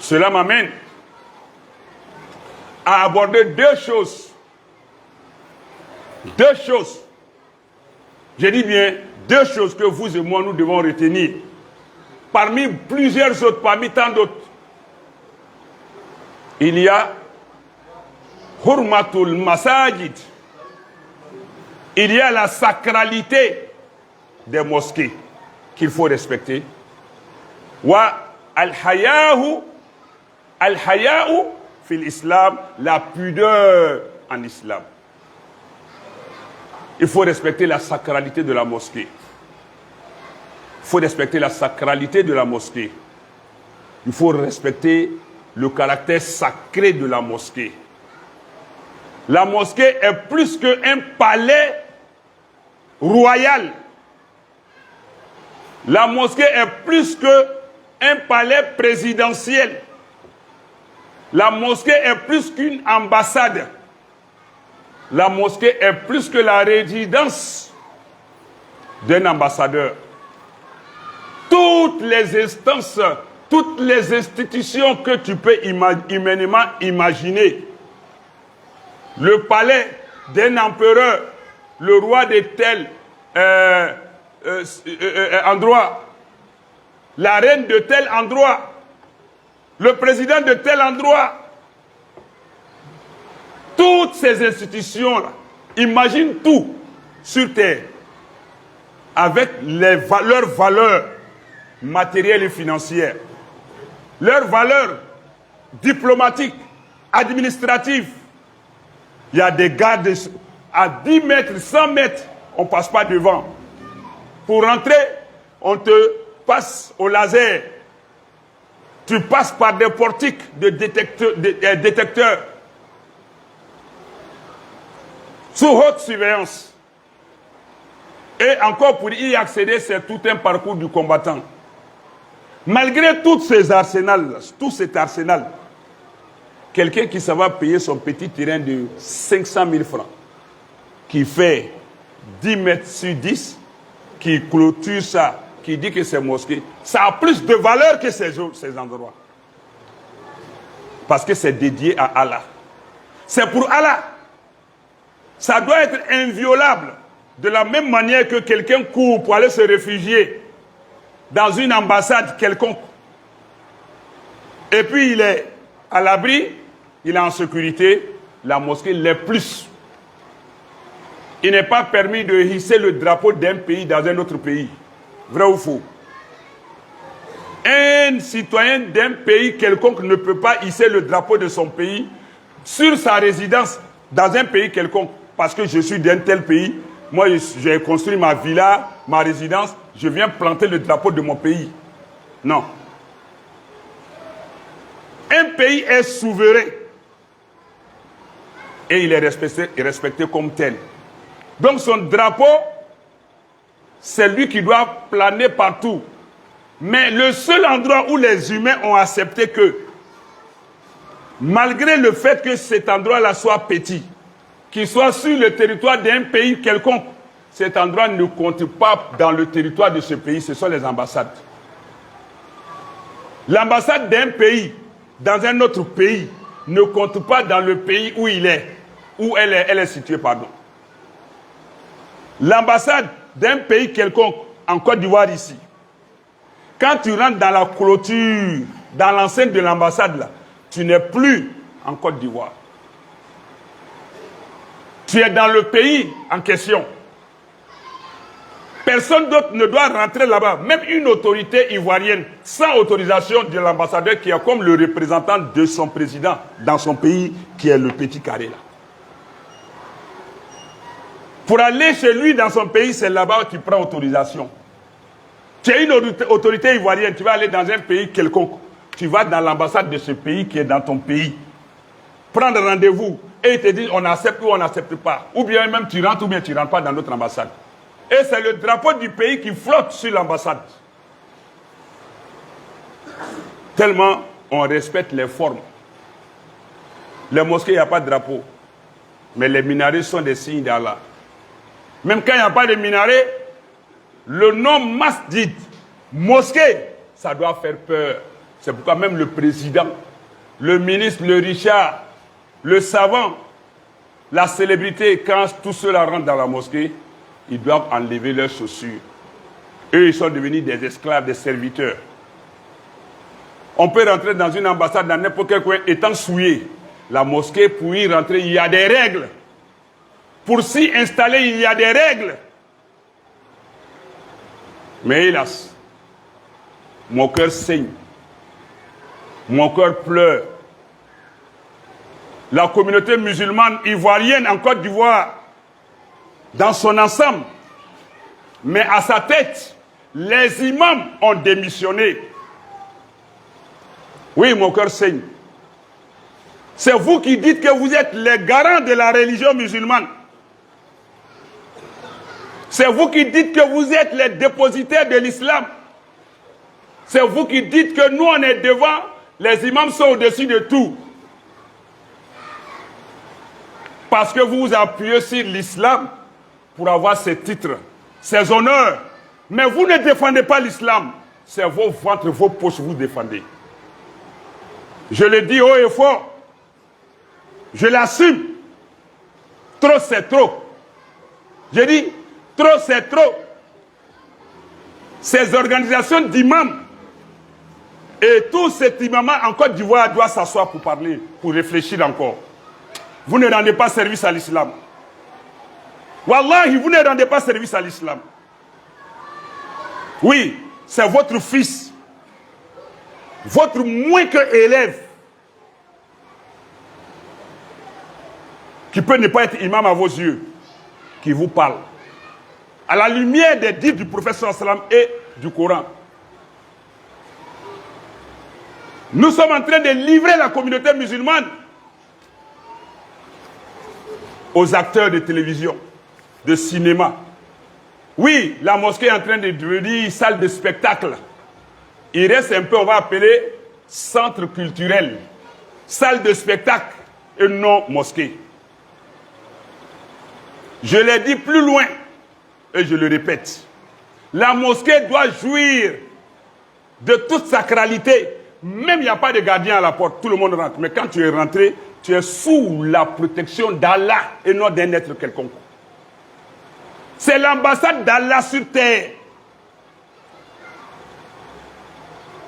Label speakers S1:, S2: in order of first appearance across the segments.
S1: Cela m'amène à aborder deux choses. Deux choses. Je dis bien deux choses que vous et moi nous devons retenir. Parmi plusieurs autres, parmi tant d'autres. Il y a Hurmatul Masajid. Il y a la sacralité des mosquées qu'il faut respecter. Wa al-haya'u fil islam, la pudeur en islam. Il faut respecter la sacralité de la mosquée. Il faut respecter la sacralité de la mosquée. Il faut respecter le caractère sacré de la mosquée. La mosquée est plus qu'un palais royal. La mosquée est plus qu'un palais présidentiel. La mosquée est plus qu'une ambassade. La mosquée est plus que la résidence d'un ambassadeur. Toutes les instances, toutes les institutions que tu peux humainement imaginer. Le palais d'un empereur, le roi de tel endroit, la reine de tel endroit, le président de tel endroit. Toutes ces institutions-là, imagine tout sur terre, avec leurs valeurs matérielles et financières, leurs valeurs diplomatiques, administratives. Il y a des gardes à 10 mètres, 100 mètres, on ne passe pas devant. Pour rentrer, on te passe au laser. Tu passes par des portiques de détecteurs. Sous haute surveillance. Et encore pour y accéder, c'est tout un parcours du combattant. Malgré tous ces arsenals, tout cet arsenal, quelqu'un qui ça va payer son petit terrain de 500 000 francs, qui fait 10 mètres sur 10, qui clôture ça, qui dit que c'est mosquée, ça a plus de valeur que ces endroits. Parce que c'est dédié à Allah. C'est pour Allah. Ça doit être inviolable. De la même manière que quelqu'un court pour aller se réfugier dans une ambassade quelconque. Et puis il est à l'abri, il est en sécurité, la mosquée l'est plus. Il n'est pas permis de hisser le drapeau d'un pays dans un autre pays. Vrai ou faux? Un citoyen d'un pays quelconque ne peut pas hisser le drapeau de son pays sur sa résidence dans un pays quelconque. Parce que je suis d'un tel pays, moi j'ai construit ma villa, ma résidence, je viens planter le drapeau de mon pays. Non. Un pays est souverain et il est respecté comme tel. Donc son drapeau, c'est lui qui doit planer partout. Mais le seul endroit où les humains ont accepté que, malgré le fait que cet endroit-là soit petit, qu'il soit sur le territoire d'un pays quelconque, cet endroit ne compte pas dans le territoire de ce pays, ce sont les ambassades. L'ambassade d'un pays dans un autre pays ne compte pas dans le pays où il est, où elle est située, pardon. L'ambassade d'un pays quelconque, en Côte d'Ivoire ici, quand tu rentres dans la clôture, dans l'enceinte de l'ambassade là, tu n'es plus en Côte d'Ivoire. Tu es dans le pays en question. Personne d'autre ne doit rentrer là-bas. Même une autorité ivoirienne, sans autorisation de l'ambassadeur qui est comme le représentant de son président dans son pays, qui est le petit carré là. Pour aller chez lui dans son pays, c'est là-bas que tu prends autorisation. Tu es une autorité ivoirienne, tu vas aller dans un pays quelconque. Tu vas dans l'ambassade de ce pays qui est dans ton pays. Prendre rendez-vous. Et ils te disent on accepte ou on n'accepte pas. Ou bien même tu rentres ou bien tu ne rentres pas dans notre ambassade. Et c'est le drapeau du pays qui flotte sur l'ambassade. Tellement on respecte les formes. Les mosquées, il n'y a pas de drapeau. Mais les minarets sont des signes d'Allah. Même quand il n'y a pas de minaret, le nom masjid, mosquée, ça doit faire peur. C'est pourquoi même le président, le ministre, le Richard, le savant, la célébrité, quand tous ceux-là rentrent dans la mosquée, ils doivent enlever leurs chaussures. Eux, ils sont devenus des esclaves, des serviteurs. On peut rentrer dans une ambassade, dans n'importe quel coin, étant souillé. La mosquée, pour y rentrer, il y a des règles. Pour s'y installer, il y a des règles. Mais hélas, mon cœur saigne. Mon cœur pleure. La communauté musulmane ivoirienne en Côte d'Ivoire, dans son ensemble, mais à sa tête, les imams ont démissionné. Oui, mon cœur saigne. C'est vous qui dites que vous êtes les garants de la religion musulmane. C'est vous qui dites que vous êtes les dépositaires de l'islam. C'est vous qui dites que nous, on est devant, les imams sont au-dessus de tout. Parce que vous vous appuyez sur l'islam pour avoir ces titres, ces honneurs. Mais vous ne défendez pas l'islam. C'est vos ventres, vos poches que vous défendez. Je le dis haut et fort. Je l'assume. Trop, c'est trop. Je dis, trop, c'est trop. Ces organisations d'imams et tous ces imams en Côte d'Ivoire doivent s'asseoir pour parler, pour réfléchir encore. Vous ne rendez pas service à l'islam. Wallahi, vous ne rendez pas service à l'islam. Oui, c'est votre fils, votre moins que élève, qui peut ne pas être imam à vos yeux, qui vous parle. À la lumière des dires du prophète sallam et du Coran. Nous sommes en train de livrer la communauté musulmane aux acteurs de télévision, de cinéma. Oui, la mosquée est en train de devenir salle de spectacle. Il reste un peu, on va appeler centre culturel, salle de spectacle et non mosquée. Je l'ai dit plus loin et je le répète. La mosquée doit jouir de toute sacralité. Même il n'y a pas de gardien à la porte, tout le monde rentre. Mais quand tu es rentré, tu es sous la protection d'Allah et non d'un être quelconque. C'est l'ambassade d'Allah sur terre.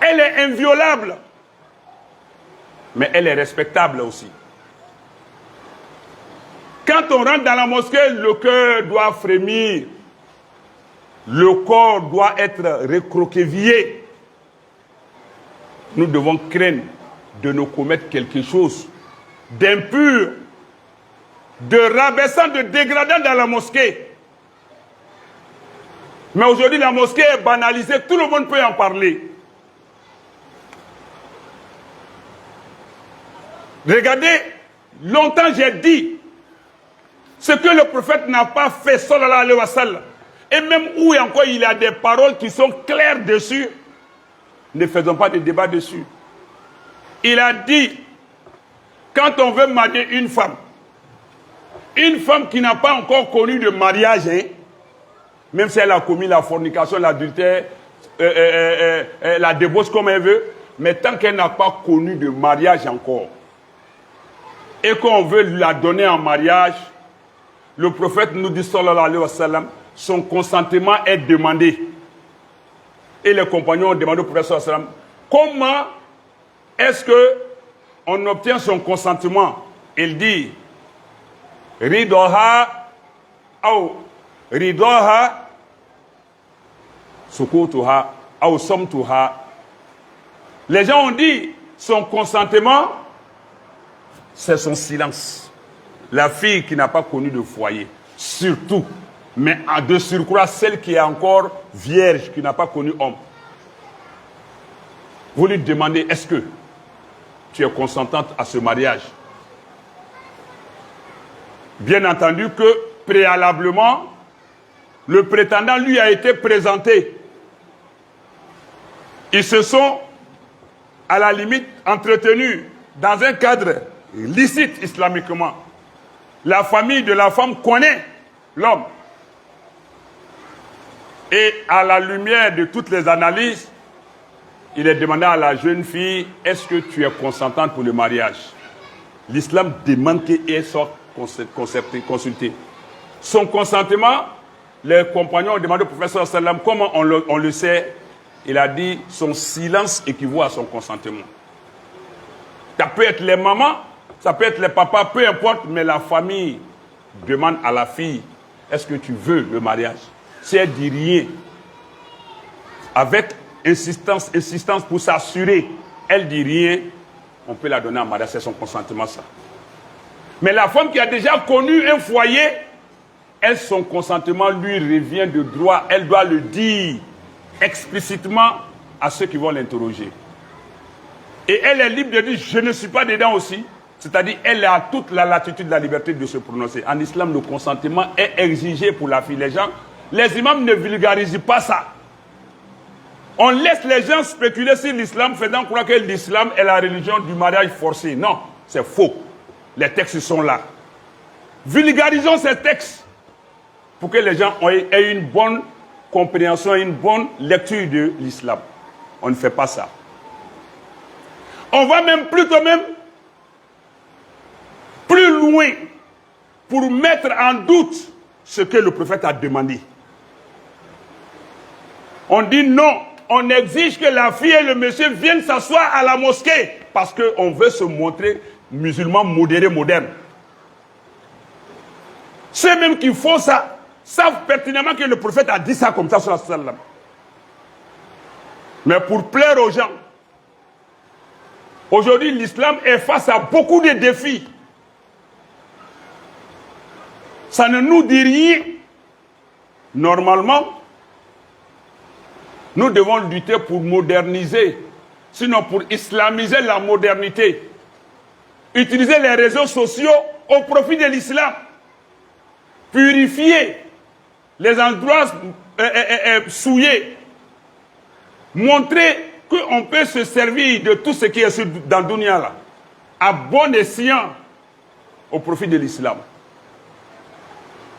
S1: Elle est inviolable. Mais elle est respectable aussi. Quand on rentre dans la mosquée, le cœur doit frémir. Le corps doit être recroquevillé. Nous devons craindre de nous commettre quelque chose d'impur, de rabaissant, de dégradant dans la mosquée. Mais aujourd'hui, la mosquée est banalisée, tout le monde peut en parler. Regardez, longtemps j'ai dit ce que le prophète n'a pas fait, sallallahu alayhi wa sallam. Et même où encore il y a des paroles qui sont claires dessus, ne faisons pas de débat dessus. Il a dit, quand on veut marier une femme qui n'a pas encore connu de mariage, hein, même si elle a commis la fornication, l'adultère, la débauche comme elle veut, mais tant qu'elle n'a pas connu de mariage encore, et qu'on veut la donner en mariage, le prophète nous dit, sallallahu alayhi wa sallam, son consentement est demandé. Et les compagnons ont demandé au prophète sallallahu alayhi wa sallam, comment est-ce qu'on obtient son consentement? Il dit, ridoha ou ridoha sukutuha ou somtuha. Les gens ont dit, son consentement, c'est son silence. La fille qui n'a pas connu de foyer, surtout, mais de surcroît, celle qui est encore vierge, qui n'a pas connu homme. Vous lui demandez, est-ce que tu es consentante à ce mariage? Bien entendu que, préalablement, le prétendant lui a été présenté. Ils se sont, à la limite, entretenus dans un cadre licite islamiquement. La famille de la femme connaît l'homme. Et à la lumière de toutes les analyses, il est demandé à la jeune fille, est-ce que tu es consentante pour le mariage? L'islam demande qu'elle soit consultée. Son consentement, les compagnons ont demandé au prophète sallam, comment on le sait? Il a dit, son silence équivaut à son consentement. Ça peut être les mamans, ça peut être les papas, peu importe, mais la famille demande à la fille, est-ce que tu veux le mariage? Si elle dit rien, avec insistance pour s'assurer, elle dit rien, on peut la donner en mariage, c'est son consentement ça. Mais la femme qui a déjà connu un foyer, elle, son consentement lui revient de droit, elle doit le dire explicitement à ceux qui vont l'interroger. Et elle est libre de dire, je ne suis pas dedans aussi. C'est-à-dire, elle a toute la latitude, la liberté de se prononcer. En islam, le consentement est exigé pour la fille. Les imams ne vulgarisent pas ça. On laisse les gens spéculer sur l'islam, faisant croire que l'islam est la religion du mariage forcé. Non, c'est faux. Les textes sont là. Vulgarisons ces textes pour que les gens aient une bonne compréhension, une bonne lecture de l'islam. On ne fait pas ça. On va même plutôt plus loin pour mettre en doute ce que le prophète a demandé. On dit non, on exige que la fille et le monsieur viennent s'asseoir à la mosquée parce qu'on veut se montrer musulmans modérés, modernes. Ceux même qui font ça savent pertinemment que le prophète a dit ça comme ça sur la salle. Mais pour plaire aux gens, aujourd'hui l'islam est face à beaucoup de défis. Ça ne nous dit rien. Normalement, nous devons lutter pour moderniser, sinon pour islamiser la modernité. Utiliser les réseaux sociaux au profit de l'islam. Purifier les endroits souillés. Montrer qu'on peut se servir de tout ce qui est dans le dunya là, à bon escient au profit de l'islam.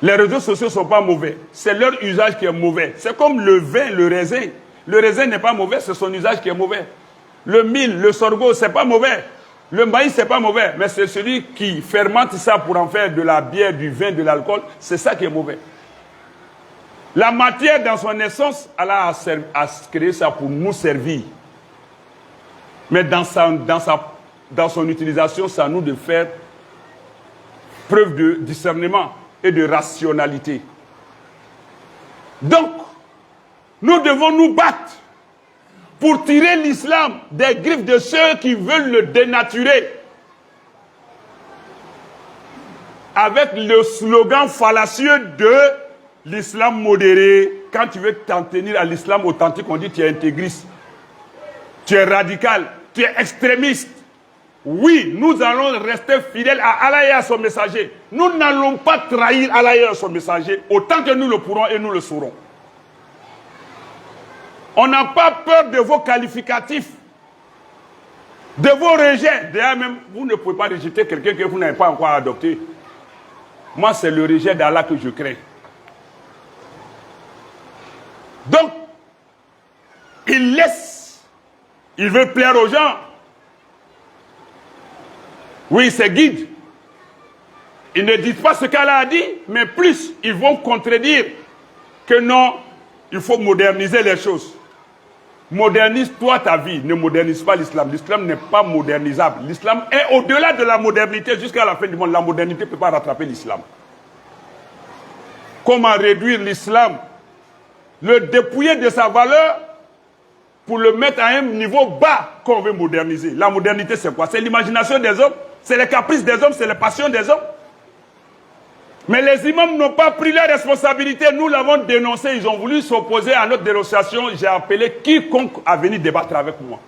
S1: Les réseaux sociaux ne sont pas mauvais. C'est leur usage qui est mauvais. C'est comme le vin, le raisin. Le raisin n'est pas mauvais, c'est son usage qui est mauvais. Le mil, le sorgho, ce n'est pas mauvais. Le maïs, ce n'est pas mauvais. Mais c'est celui qui fermente ça pour en faire de la bière, du vin, de l'alcool. C'est ça qui est mauvais. La matière, dans son essence, Allah a créé ça pour nous servir. Mais dans son utilisation, c'est à nous de faire preuve de discernement et de rationalité. Donc, nous devons nous battre pour tirer l'islam des griffes de ceux qui veulent le dénaturer. Avec le slogan fallacieux de l'islam modéré. Quand tu veux t'en tenir à l'islam authentique, on dit tu es intégriste, tu es radical, tu es extrémiste. Oui, nous allons rester fidèles à Allah et à son messager. Nous n'allons pas trahir Allah et son messager autant que nous le pourrons et nous le saurons. On n'a pas peur de vos qualificatifs, de vos rejets. D'ailleurs même, vous ne pouvez pas rejeter quelqu'un que vous n'avez pas encore adopté. Moi, c'est le rejet d'Allah que je crains. Donc, il laisse, il veut plaire aux gens. Oui, c'est guide. Ils ne disent pas ce qu'Allah a dit, mais plus, ils vont contredire que non, il faut moderniser les choses. Modernise-toi ta vie, ne modernise pas l'islam. L'islam n'est pas modernisable. L'islam est au-delà de la modernité jusqu'à la fin du monde. La modernité ne peut pas rattraper l'islam. Comment réduire l'islam? Le dépouiller de sa valeur pour le mettre à un niveau bas qu'on veut moderniser. La modernité, c'est quoi? C'est l'imagination des hommes, c'est les caprices des hommes, c'est les passions des hommes. Mais les imams n'ont pas pris la responsabilité. Nous l'avons dénoncé. Ils ont voulu s'opposer à notre dénonciation. J'ai appelé quiconque à venir débattre avec moi.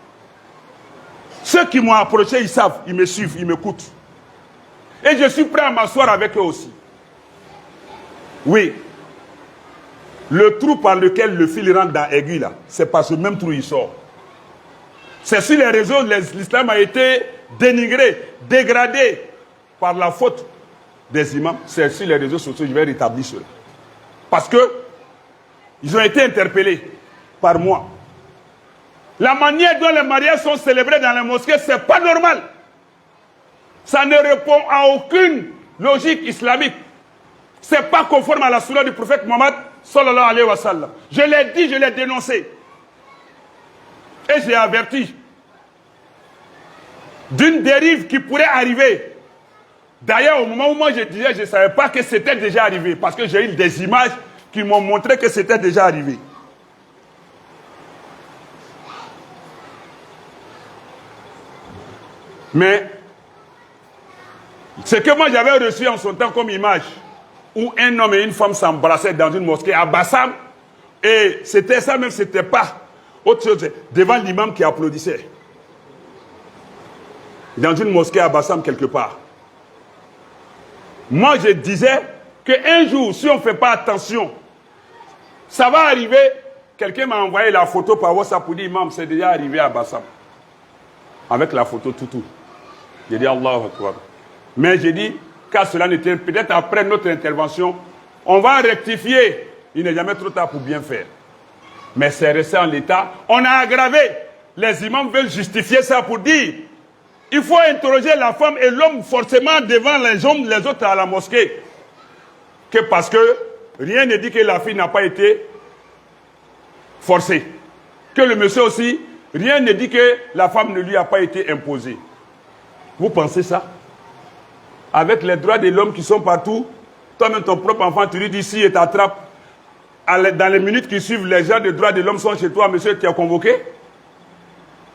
S1: Ceux qui m'ont approché, ils savent, ils me suivent, ils m'écoutent. Et je suis prêt à m'asseoir avec eux aussi. Oui. Le trou par lequel le fil rentre dans l'aiguille, là, c'est par ce même trou il sort. C'est sur les réseaux, l'islam a été dénigré, dégradé par la faute des imams. C'est sur les réseaux sociaux, je vais rétablir cela. Parce que ils ont été interpellés par moi. La manière dont les mariages sont célébrés dans les mosquées, ce n'est pas normal. Ça ne répond à aucune logique islamique. Ce n'est pas conforme à la sunna du prophète Mohammed sallallahu alayhi wa sallam. Je l'ai dit, je l'ai dénoncé. Et j'ai averti d'une dérive qui pourrait arriver. D'ailleurs, au moment où moi je disais, je ne savais pas que c'était déjà arrivé. Parce que j'ai eu des images qui m'ont montré que c'était déjà arrivé. Mais ce que moi j'avais reçu en son temps comme image, où un homme et une femme s'embrassaient dans une mosquée à Bassam, et c'était ça même, c'était pas autre chose, devant l'imam qui applaudissait. Dans une mosquée à Bassam quelque part. Moi je disais qu'un jour, si on ne fait pas attention, ça va arriver. Quelqu'un m'a envoyé la photo par WhatsApp pour dire, imam, c'est déjà arrivé à Bassam. Avec la photo toutou. J'ai dit Allahu Akbar. Mais j'ai dit, car cela n'était peut-être après notre intervention, on va rectifier. Il n'est jamais trop tard pour bien faire. Mais c'est resté en l'état. On a aggravé. Les imams veulent justifier ça pour dire, il faut interroger la femme et l'homme forcément devant les hommes, les autres à la mosquée. Que parce que rien ne dit que la fille n'a pas été forcée. Que le monsieur aussi, rien ne dit que la femme ne lui a pas été imposée. Vous pensez ça? Avec les droits de l'homme qui sont partout, toi-même ton propre enfant, tu lui dis ici et t'attrapes. Dans les minutes qui suivent, les gens des droits de l'homme sont chez toi, monsieur, tu as convoqué?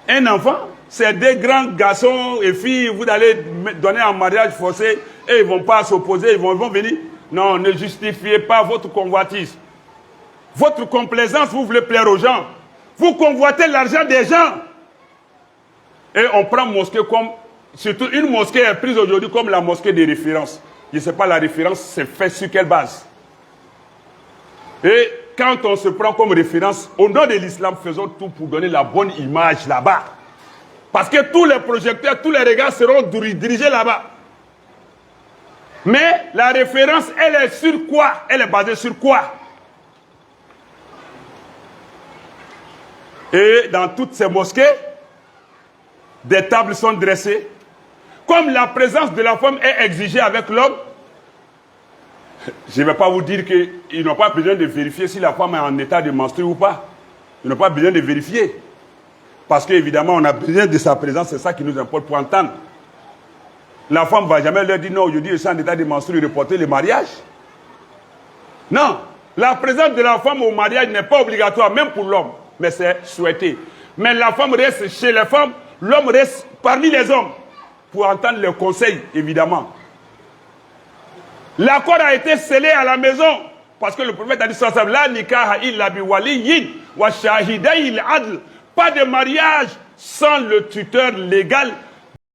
S1: Un enfant, c'est des grands garçons et filles, vous allez donner en mariage forcé et ils ne vont pas s'opposer, ils vont venir. Non, ne justifiez pas votre convoitise. Votre complaisance, vous voulez plaire aux gens. Vous convoitez l'argent des gens. Et on prend mosquée comme, surtout une mosquée est prise aujourd'hui comme la mosquée des références. Je ne sais pas la référence, c'est fait sur quelle base. Et quand on se prend comme référence, au nom de l'islam, faisons tout pour donner la bonne image là-bas. Parce que tous les projecteurs, tous les regards seront dirigés là-bas. Mais la référence, elle est sur quoi? Elle est basée sur quoi? Et dans toutes ces mosquées, des tables sont dressées. Comme la présence de la femme est exigée avec l'homme, je ne vais pas vous dire qu'ils n'ont pas besoin de vérifier si la femme est en état de menstruer ou pas. Ils n'ont pas besoin de vérifier. Parce qu'évidemment, on a besoin de sa présence, c'est ça qui nous importe pour entendre. La femme ne va jamais leur dire non, aujourd'hui je suis en état de menstruer, reporter le mariage. Non, la présence de la femme au mariage n'est pas obligatoire, même pour l'homme, mais c'est souhaité. Mais la femme reste chez les femmes, l'homme reste parmi les hommes, pour entendre les conseils, évidemment. L'accord a été scellé à la maison, parce que le prophète a dit ça, la nikaha illa bi waliyin wa shahidayil adl. Pas de mariage sans le tuteur légal